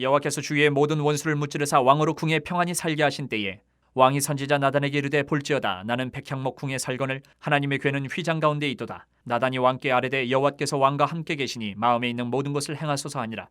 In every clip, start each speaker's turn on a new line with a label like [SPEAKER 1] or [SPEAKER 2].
[SPEAKER 1] 여호와께서 주위의 모든 원수를 무찌르사 왕으로 궁에 평안히 살게 하신 때에 왕이 선지자 나단에게 이르되 볼지어다 나는 백향목 궁에 살거늘 하나님의 궤는 휘장 가운데 있도다. 나단이 왕께 아뢰되 여호와께서 왕과 함께 계시니 마음에 있는 모든 것을 행하소서 하니라.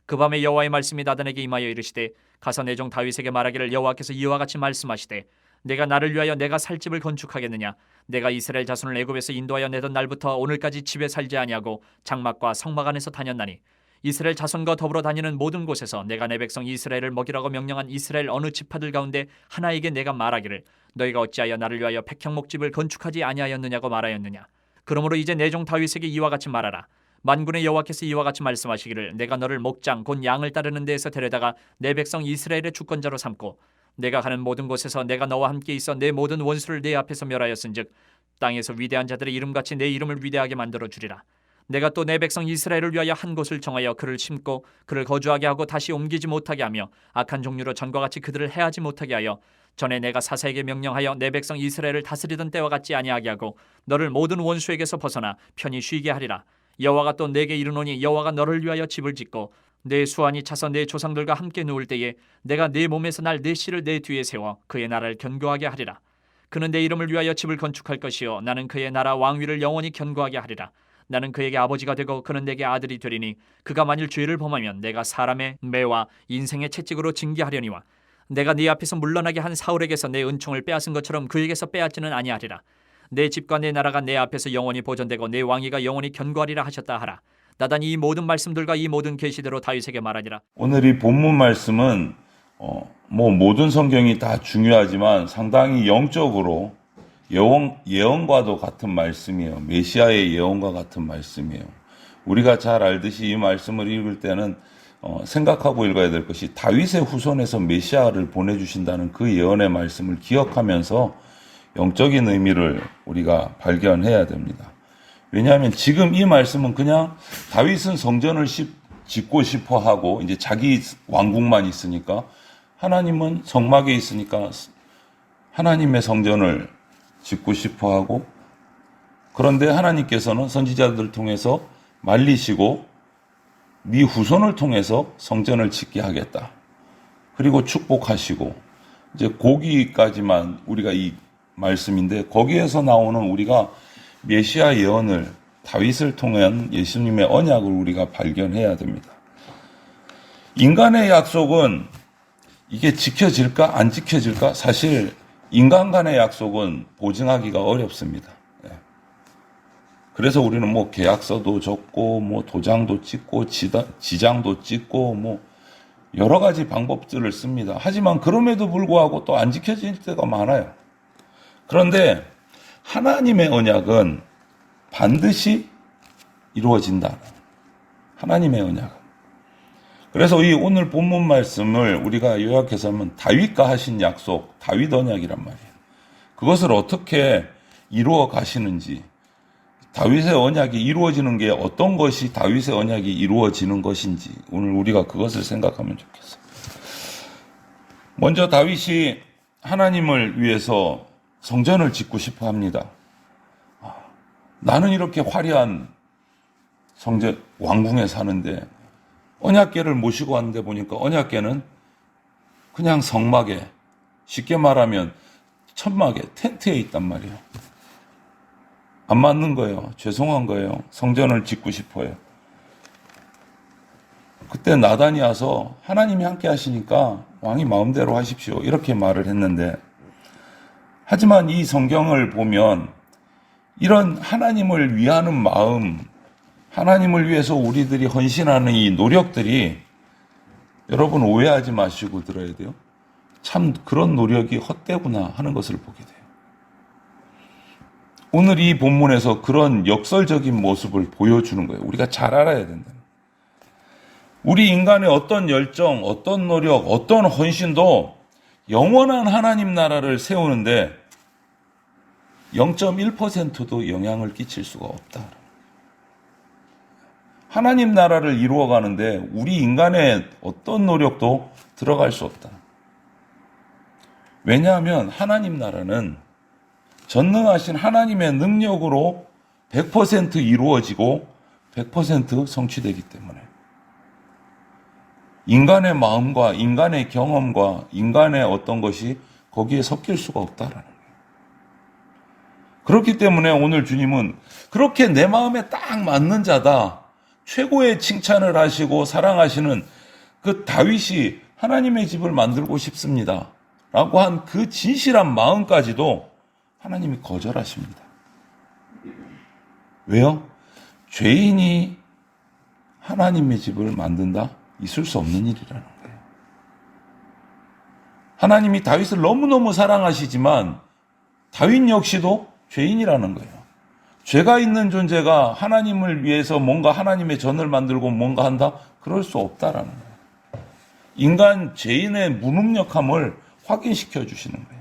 [SPEAKER 1] 그 밤에 여호와의 말씀이 나단에게 임하여 이르시되 가서 내 종 다윗에게 말하기를 여호와께서 이와 같이 말씀하시되 내가 나를 위하여 내가 살 집을 건축하겠느냐. 내가 이스라엘 자손을 애굽에서 인도하여 내던 날부터 오늘까지 집에 살지 아니하고 장막과 성막 안에서 다녔나니 이스라엘 자손과 더불어 다니는 모든 곳에서 내가 내 백성 이스라엘을 먹이라고 명령한 이스라엘 어느 지파들 가운데 하나에게 내가 말하기를 너희가 어찌하여 나를 위하여 백향목집을 건축하지 아니하였느냐고 말하였느냐. 그러므로 이제 내 종 다윗에게 이와 같이 말하라. 만군의 여호와께서 이와 같이 말씀하시기를 내가 너를 목장 곧 양을 따르는 데에서 데려다가 내 백성 이스라엘의 주권자로 삼고 내가 가는 모든 곳에서 내가 너와 함께 있어 내 모든 원수를 내 앞에서 멸하였은즉 땅에서 위대한 자들의 이름같이 내 이름을 위대하게 만들어 주리라. 내가 또 내 백성 이스라엘을 위하여 한 곳을 정하여 그를 심고 그를 거주하게 하고 다시 옮기지 못하게 하며 악한 종류로 전과 같이 그들을 해하지 못하게 하여 전에 내가 사사에게 명령하여 내 백성 이스라엘을 다스리던 때와 같지 아니하게 하고 너를 모든 원수에게서 벗어나 편히 쉬게 하리라. 여호와가 또 내게 이르노니 여호와가 너를 위하여 집을 짓고 내 수완이 차서 내 조상들과 함께 누울 때에 내가 네 몸에서 날 내 씨를 내 뒤에 세워 그의 나라를 견고하게 하리라. 그는 내 이름을 위하여 집을 건축할 것이요 나는 그의 나라 왕위를 영원히 견고하게 하리라. 나는 그에게 아버지가 되고 그는 내게 아들이 되리니 그가 만일 죄를 범하면 내가 사람의 매와 인생의 채찍으로 징계하려니와 내가 네 앞에서 물러나게 한 사울에게서 내 은총을 빼앗은 것처럼 그에게서 빼앗지는 아니하리라. 내 집과 내 나라가 내 앞에서 영원히 보존되고 내 왕위가 영원히 견고하리라 하셨다 하라. 나단이 이 모든 말씀들과 이 모든 계시대로 다윗에게 말하니라.
[SPEAKER 2] 오늘 이 본문 말씀은 모든 성경이 다 중요하지만 상당히 영적으로 예언과도 같은 말씀이에요. 메시아의 예언과 같은 말씀이에요. 우리가 잘 알듯이 이 말씀을 읽을 때는 생각하고 읽어야 될 것이 다윗의 후손에서 메시아를 보내주신다는 그 예언의 말씀을 기억하면서 영적인 의미를 우리가 발견해야 됩니다. 왜냐하면 지금 이 말씀은 그냥 다윗은 성전을 짓고 싶어 하고 이제 자기 왕국만 있으니까 하나님은 성막에 있으니까 하나님의 성전을 짓고 싶어 하고 그런데 하나님께서는 선지자들을 통해서 말리시고 네 후손을 통해서 성전을 짓게 하겠다. 그리고 축복하시고 이제 거기까지만 우리가 이 말씀인데 거기에서 나오는 우리가 메시아 예언을 다윗을 통한 예수님의 언약을 우리가 발견해야 됩니다. 인간의 약속은 이게 지켜질까 안 지켜질까 사실 인간 간의 약속은 보증하기가 어렵습니다. 그래서 우리는 계약서도 적고 도장도 찍고 지장도 찍고 여러 가지 방법들을 씁니다. 하지만 그럼에도 불구하고 또 안 지켜질 때가 많아요. 그런데 하나님의 언약은 반드시 이루어진다. 하나님의 언약은. 그래서 이 오늘 본문 말씀을 우리가 요약해서 하면 다윗과 하신 약속, 다윗 언약이란 말이에요. 그것을 어떻게 이루어 가시는지, 다윗의 언약이 이루어지는 게 어떤 것이 다윗의 언약이 이루어지는 것인지 오늘 우리가 그것을 생각하면 좋겠어요. 먼저 다윗이 하나님을 위해서 성전을 짓고 싶어 합니다. 나는 이렇게 화려한 성전 왕궁에 사는데 언약궤를 모시고 왔는데 보니까 언약궤는 그냥 성막에 쉽게 말하면 천막에 텐트에 있단 말이에요. 안 맞는 거예요. 죄송한 거예요. 성전을 짓고 싶어요. 그때 나단이 와서 하나님이 함께 하시니까 왕이 마음대로 하십시오. 이렇게 말을 했는데 하지만 이 성경을 보면 이런 하나님을 위하는 마음, 하나님을 위해서 우리들이 헌신하는 이 노력들이 여러분 오해하지 마시고 들어야 돼요. 참 그런 노력이 헛되구나 하는 것을 보게 돼요. 오늘 이 본문에서 그런 역설적인 모습을 보여주는 거예요. 우리가 잘 알아야 된다. 우리 인간의 어떤 열정, 어떤 노력, 어떤 헌신도 영원한 하나님 나라를 세우는데 0.1%도 영향을 끼칠 수가 없다. 하나님 나라를 이루어가는데 우리 인간의 어떤 노력도 들어갈 수 없다. 왜냐하면 하나님 나라는 전능하신 하나님의 능력으로 100% 이루어지고 100% 성취되기 때문에 인간의 마음과 인간의 경험과 인간의 어떤 것이 거기에 섞일 수가 없다라는 거예요. 그렇기 때문에 오늘 주님은 그렇게 내 마음에 딱 맞는 자다, 최고의 칭찬을 하시고 사랑하시는 그 다윗이 하나님의 집을 만들고 싶습니다 라고 한 그 진실한 마음까지도 하나님이 거절하십니다. 왜요? 죄인이 하나님의 집을 만든다? 있을 수 없는 일이라는 거예요. 하나님이 다윗을 너무너무 사랑하시지만 다윗 역시도 죄인이라는 거예요. 죄가 있는 존재가 하나님을 위해서 뭔가 하나님의 전을 만들고 뭔가 한다? 그럴 수 없다라는 거예요. 인간 죄인의 무능력함을 확인시켜 주시는 거예요.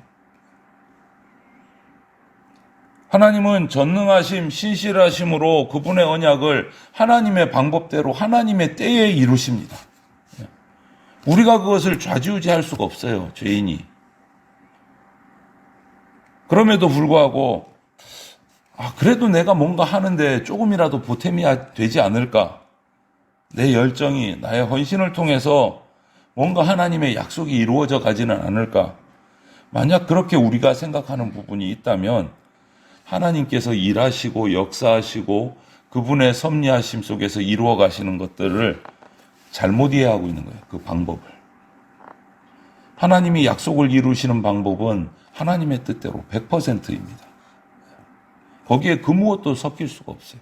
[SPEAKER 2] 하나님은 전능하심, 신실하심으로 그분의 언약을 하나님의 방법대로 하나님의 때에 이루십니다. 우리가 그것을 좌지우지할 수가 없어요, 죄인이. 그럼에도 불구하고 그래도 내가 뭔가 하는데 조금이라도 보탬이 되지 않을까? 내 열정이, 나의 헌신을 통해서 뭔가 하나님의 약속이 이루어져 가지는 않을까? 만약 그렇게 우리가 생각하는 부분이 있다면 하나님께서 일하시고 역사하시고 그분의 섭리하심 속에서 이루어 가시는 것들을 잘못 이해하고 있는 거예요. 그 방법을. 하나님이 약속을 이루시는 방법은 하나님의 뜻대로 100%입니다. 거기에 그 무엇도 섞일 수가 없어요.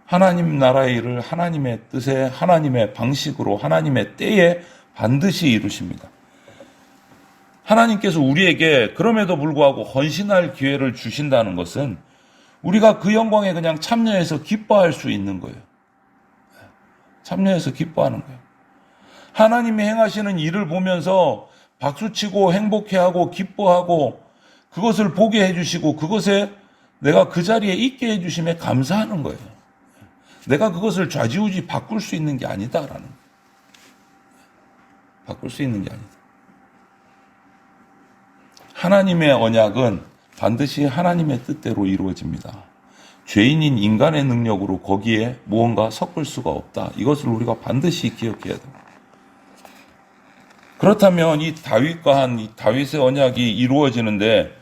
[SPEAKER 2] 하나님 나라의 일을 하나님의 뜻에, 하나님의 방식으로, 하나님의 때에 반드시 이루십니다. 하나님께서 우리에게 그럼에도 불구하고 헌신할 기회를 주신다는 것은 우리가 그 영광에 그냥 참여해서 기뻐할 수 있는 거예요. 참여해서 기뻐하는 거예요. 하나님이 행하시는 일을 보면서 박수치고 행복해하고 기뻐하고 그것을 보게 해주시고 그것에 내가 그 자리에 있게 해주심에 감사하는 거예요. 내가 그것을 좌지우지 바꿀 수 있는 게 아니다라는 거예요. 바꿀 수 있는 게 아니다. 하나님의 언약은 반드시 하나님의 뜻대로 이루어집니다. 죄인인 인간의 능력으로 거기에 무언가 섞을 수가 없다. 이것을 우리가 반드시 기억해야 됩니다. 그렇다면 이 다윗과 한 이 다윗의 언약이 이루어지는데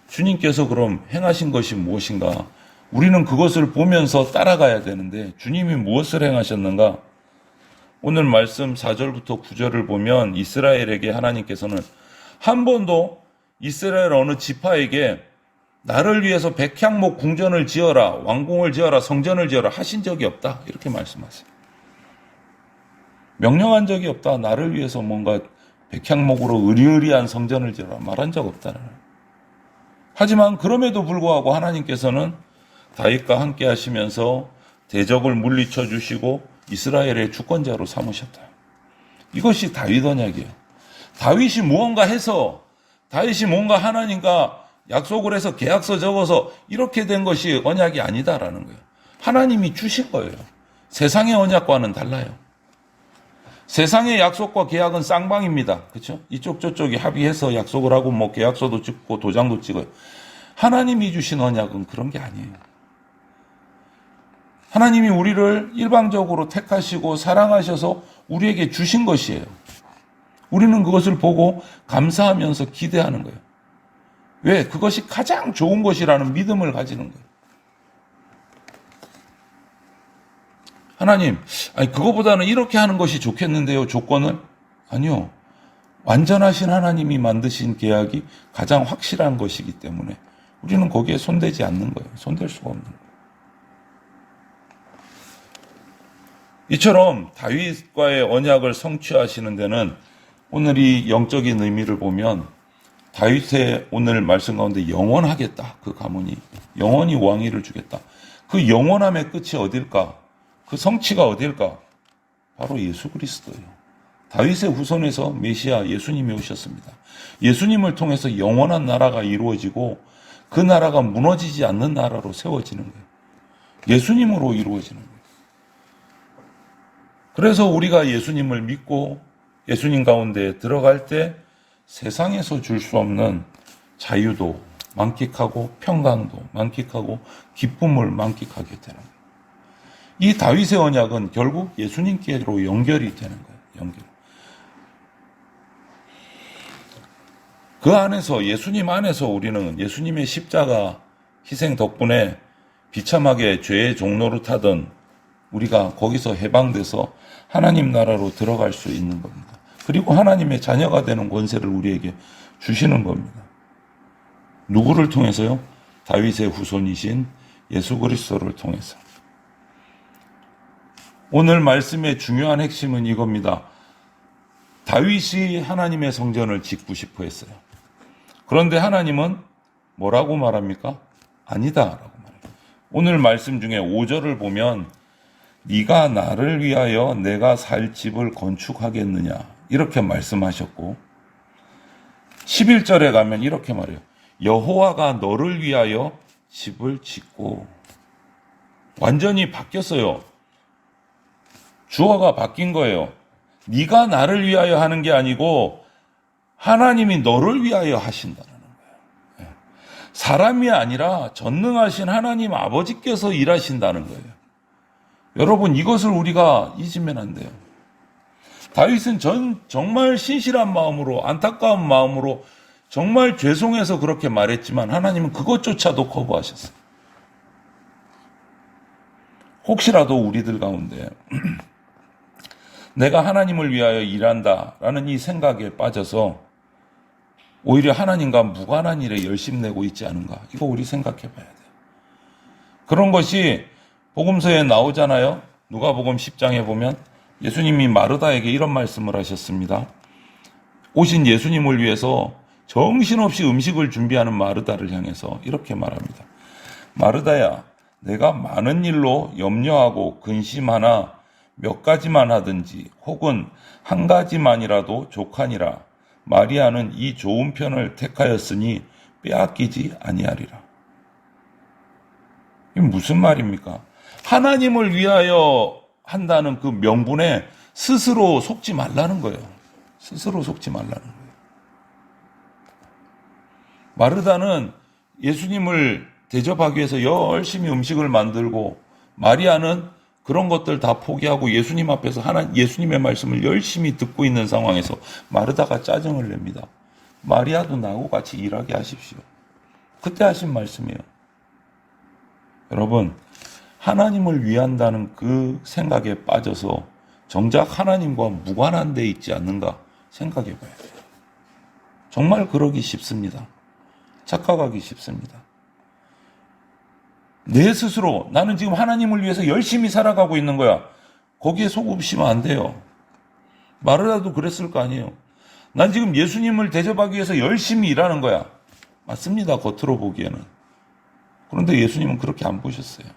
[SPEAKER 2] 주님께서 그럼 행하신 것이 무엇인가? 우리는 그것을 보면서 따라가야 되는데 주님이 무엇을 행하셨는가? 오늘 말씀 4절부터 9절을 보면 이스라엘에게 하나님께서는 한 번도 이스라엘 어느 지파에게 나를 위해서 백향목 궁전을 지어라, 왕궁을 지어라, 성전을 지어라 하신 적이 없다. 이렇게 말씀하세요. 명령한 적이 없다. 나를 위해서 뭔가 백향목으로 의리의리한 성전을 지어라 말한 적 없다. 하지만 그럼에도 불구하고 하나님께서는 다윗과 함께 하시면서 대적을 물리쳐 주시고 이스라엘의 주권자로 삼으셨다. 이것이 다윗 언약이에요. 다윗이 무언가 해서 다윗이 뭔가 하나님과 약속을 해서 계약서 적어서 이렇게 된 것이 언약이 아니다라는 거예요. 하나님이 주신 거예요. 세상의 언약과는 달라요. 세상의 약속과 계약은 쌍방입니다. 그렇죠? 이쪽 저쪽이 합의해서 약속을 하고 뭐 계약서도 찍고 도장도 찍어요. 하나님이 주신 언약은 그런 게 아니에요. 하나님이 우리를 일방적으로 택하시고 사랑하셔서 우리에게 주신 것이에요. 우리는 그것을 보고 감사하면서 기대하는 거예요. 왜? 그것이 가장 좋은 것이라는 믿음을 가지는 거예요. 하나님, 그거보다는 이렇게 하는 것이 좋겠는데요, 조건은? 아니요. 완전하신 하나님이 만드신 계약이 가장 확실한 것이기 때문에 우리는 거기에 손대지 않는 거예요. 손댈 수가 없는 거예요. 이처럼 다윗과의 언약을 성취하시는 데는 오늘 이 영적인 의미를 보면 다윗의 오늘 말씀 가운데 영원하겠다. 그 가문이 영원히 왕위를 주겠다. 그 영원함의 끝이 어딜까? 그 성취가 어딜까? 바로 예수 그리스도예요. 다윗의 후손에서 메시아 예수님이 오셨습니다. 예수님을 통해서 영원한 나라가 이루어지고 그 나라가 무너지지 않는 나라로 세워지는 거예요. 예수님으로 이루어지는 거예요. 그래서 우리가 예수님을 믿고 예수님 가운데 들어갈 때 세상에서 줄 수 없는 자유도 만끽하고 평강도 만끽하고 기쁨을 만끽하게 되는 거예요. 이 다윗의 언약은 결국 예수님께로 연결이 되는 거예요. 연결. 그 안에서, 예수님 안에서 우리는 예수님의 십자가 희생 덕분에 비참하게 죄의 종로를 타던 우리가 거기서 해방돼서 하나님 나라로 들어갈 수 있는 겁니다. 그리고 하나님의 자녀가 되는 권세를 우리에게 주시는 겁니다. 누구를 통해서요? 다윗의 후손이신 예수 그리스도를 통해서. 오늘 말씀의 중요한 핵심은 이겁니다. 다윗이 하나님의 성전을 짓고 싶어 했어요. 그런데 하나님은 뭐라고 말합니까? 아니다라고 말해요. 오늘 말씀 중에 5절을 보면 네가 나를 위하여 내가 살 집을 건축하겠느냐 이렇게 말씀하셨고 11절에 가면 이렇게 말해요. 여호와가 너를 위하여 집을 짓고. 완전히 바뀌었어요. 주어가 바뀐 거예요. 네가 나를 위하여 하는 게 아니고 하나님이 너를 위하여 하신다는 거예요. 사람이 아니라 전능하신 하나님 아버지께서 일하신다는 거예요. 여러분, 이것을 우리가 잊으면 안 돼요. 다윗은 정말 신실한 마음으로, 안타까운 마음으로 정말 죄송해서 그렇게 말했지만 하나님은 그것조차도 거부하셨어요. 혹시라도 우리들 가운데 내가 하나님을 위하여 일한다라는 이 생각에 빠져서 오히려 하나님과 무관한 일에 열심 내고 있지 않은가? 이거 우리 생각해 봐야 돼요. 그런 것이 복음서에 나오잖아요. 누가복음 10장에 보면 예수님이 마르다에게 이런 말씀을 하셨습니다. 오신 예수님을 위해서 정신없이 음식을 준비하는 마르다를 향해서 이렇게 말합니다. 마르다야, 내가 많은 일로 염려하고 근심하나 몇 가지만 하든지 혹은 한 가지만이라도 족하니라. 마리아는 이 좋은 편을 택하였으니 빼앗기지 아니하리라. 이게 무슨 말입니까? 하나님을 위하여 한다는 그 명분에 스스로 속지 말라는 거예요. 스스로 속지 말라는 거예요. 마르다는 예수님을 대접하기 위해서 열심히 음식을 만들고 마리아는 그런 것들 다 포기하고 예수님 앞에서 예수님의 말씀을 열심히 듣고 있는 상황에서 마르다가 짜증을 냅니다. 마리아도 나하고 같이 일하게 하십시오. 그때 하신 말씀이에요. 여러분, 하나님을 위한다는 그 생각에 빠져서 정작 하나님과 무관한 데 있지 않는가 생각해 봐야 돼요. 정말 그러기 쉽습니다. 착각하기 쉽습니다. 내 스스로 나는 지금 하나님을 위해서 열심히 살아가고 있는 거야. 거기에 속으시면 안 돼요. 마르다도 그랬을 거 아니에요. 난 지금 예수님을 대접하기 위해서 열심히 일하는 거야. 맞습니다. 겉으로 보기에는. 그런데 예수님은 그렇게 안 보셨어요.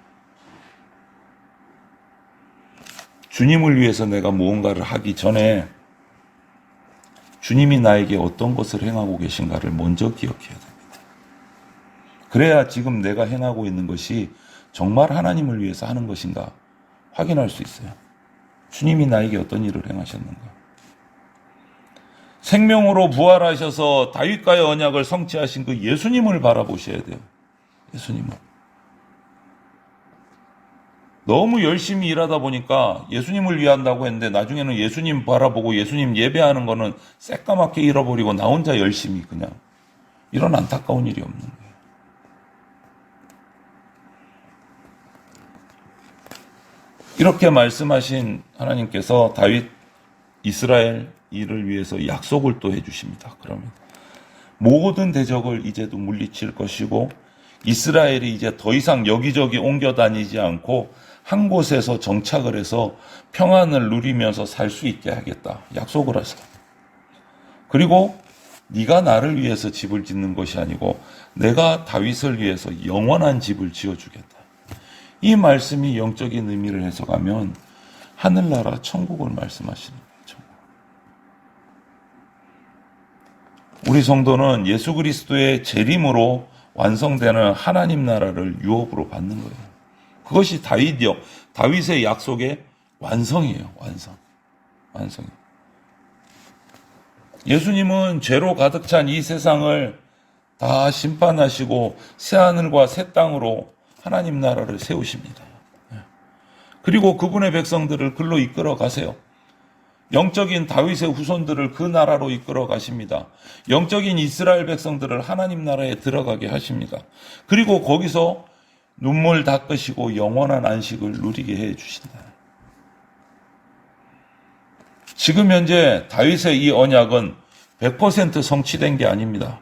[SPEAKER 2] 주님을 위해서 내가 무언가를 하기 전에 주님이 나에게 어떤 것을 행하고 계신가를 먼저 기억해야 됩니다. 그래야 지금 내가 행하고 있는 것이 정말 하나님을 위해서 하는 것인가 확인할 수 있어요. 주님이 나에게 어떤 일을 행하셨는가. 생명으로 부활하셔서 다윗과의 언약을 성취하신 그 예수님을 바라보셔야 돼요. 예수님을. 너무 열심히 일하다 보니까 예수님을 위한다고 했는데 나중에는 예수님 바라보고 예수님 예배하는 거는 새까맣게 잃어버리고 나 혼자 열심히 그냥 이런 안타까운 일이 없는 거예요. 이렇게 말씀하신 하나님께서 다윗, 이스라엘 일을 위해서 약속을 또 해주십니다. 그러면 모든 대적을 이제도 물리칠 것이고 이스라엘이 이제 더 이상 여기저기 옮겨 다니지 않고 한 곳에서 정착을 해서 평안을 누리면서 살 수 있게 하겠다. 약속을 하세요. 그리고 네가 나를 위해서 집을 짓는 것이 아니고 내가 다윗을 위해서 영원한 집을 지어주겠다. 이 말씀이 영적인 의미를 해석하면 하늘나라 천국을 말씀하시는 거죠. 우리 성도는 예수 그리스도의 재림으로 완성되는 하나님 나라를 유업으로 받는 거예요. 그것이 다윗의 약속의 완성이에요. 완성. 예수님은 죄로 가득 찬 이 세상을 다 심판하시고 새 하늘과 새 땅으로 하나님 나라를 세우십니다. 그리고 그분의 백성들을 글로 이끌어 가세요. 영적인 다윗의 후손들을 그 나라로 이끌어 가십니다. 영적인 이스라엘 백성들을 하나님 나라에 들어가게 하십니다. 그리고 거기서 눈물 닦으시고 영원한 안식을 누리게 해 주신다. 지금 현재 다윗의 이 언약은 100% 성취된 게 아닙니다.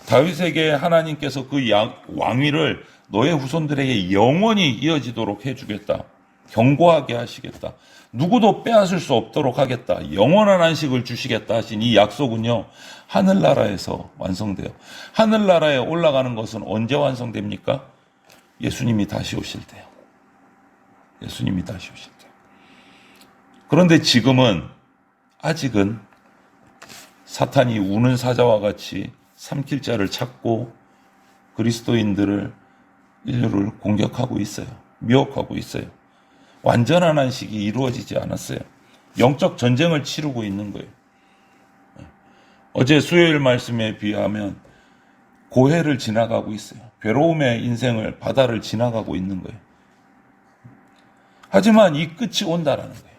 [SPEAKER 2] 다윗에게 하나님께서 그 왕위를 너의 후손들에게 영원히 이어지도록 해주겠다. 경고하게 하시겠다. 누구도 빼앗을 수 없도록 하겠다. 영원한 안식을 주시겠다 하신 이 약속은요, 하늘나라에서 완성돼요. 하늘나라에 올라가는 것은 언제 완성됩니까? 예수님이 다시 오실 때요. 예수님이 다시 오실 때. 그런데 지금은, 아직은 사탄이 우는 사자와 같이 삼킬 자를 찾고 그리스도인들을, 인류를 공격하고 있어요. 미혹하고 있어요. 완전한 안식이 이루어지지 않았어요. 영적 전쟁을 치르고 있는 거예요. 어제 수요일 말씀에 비하면 고해를 지나가고 있어요. 괴로움의 인생을, 바다를 지나가고 있는 거예요. 하지만 이 끝이 온다라는 거예요.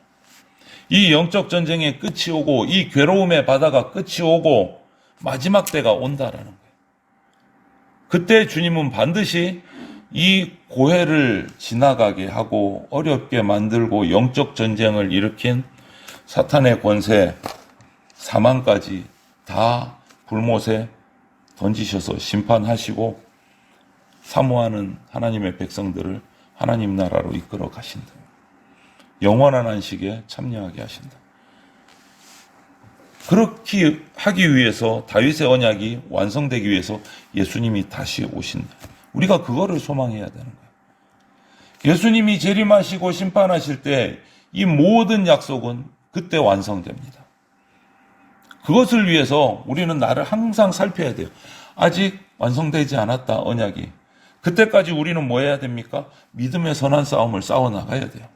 [SPEAKER 2] 이 영적 전쟁의 끝이 오고 이 괴로움의 바다가 끝이 오고 마지막 때가 온다라는 거예요. 그때 주님은 반드시 이 고해를 지나가게 하고 어렵게 만들고 영적 전쟁을 일으킨 사탄의 권세, 사망까지 다 불못에 던지셔서 심판하시고 사모하는 하나님의 백성들을 하나님 나라로 이끌어 가신다. 영원한 안식에 참여하게 하신다. 그렇게 하기 위해서 다윗의 언약이 완성되기 위해서 예수님이 다시 오신다. 우리가 그거를 소망해야 되는 거예요. 예수님이 재림하시고 심판하실 때 이 모든 약속은 그때 완성됩니다. 그것을 위해서 우리는 나를 항상 살펴야 돼요. 아직 완성되지 않았다, 언약이. 그때까지 우리는 뭐 해야 됩니까? 믿음의 선한 싸움을 싸워나가야 돼요.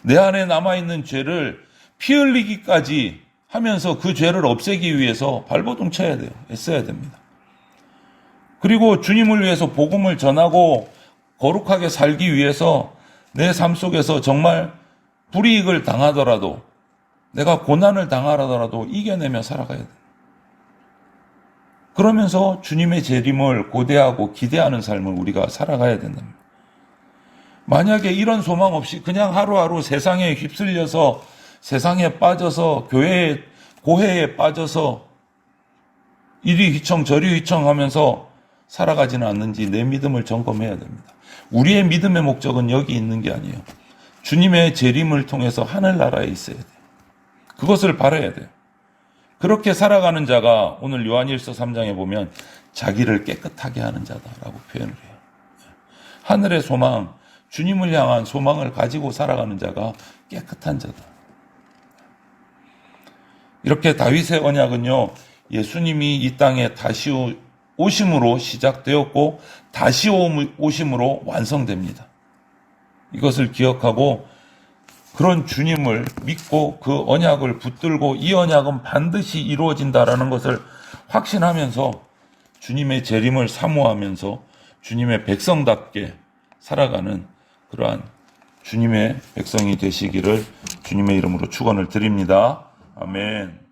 [SPEAKER 2] 내 안에 남아있는 죄를 피 흘리기까지 하면서 그 죄를 없애기 위해서 발버둥 쳐야 돼요. 애써야 됩니다. 그리고 주님을 위해서 복음을 전하고 거룩하게 살기 위해서 내 삶 속에서 정말 불이익을 당하더라도, 내가 고난을 당하더라도 이겨내며 살아가야 돼요. 그러면서 주님의 재림을 고대하고 기대하는 삶을 우리가 살아가야 된답니다. 만약에 이런 소망 없이 그냥 하루하루 세상에 휩쓸려서, 세상에 빠져서, 교회에, 고해에 빠져서 이리 휘청 저리 휘청 하면서 살아가지는 않는지 내 믿음을 점검해야 됩니다. 우리의 믿음의 목적은 여기 있는 게 아니에요. 주님의 재림을 통해서 하늘나라에 있어야 돼요. 그것을 바라야 돼요. 그렇게 살아가는 자가 오늘 요한일서 3장에 보면 자기를 깨끗하게 하는 자다라고 표현을 해요. 하늘의 소망, 주님을 향한 소망을 가지고 살아가는 자가 깨끗한 자다. 이렇게 다윗의 언약은요, 예수님이 이 땅에 다시 오심으로 시작되었고 다시 오심으로 완성됩니다. 이것을 기억하고 그런 주님을 믿고 그 언약을 붙들고 이 언약은 반드시 이루어진다라는 것을 확신하면서 주님의 재림을 사모하면서 주님의 백성답게 살아가는 그러한 주님의 백성이 되시기를 주님의 이름으로 축원을 드립니다. 아멘.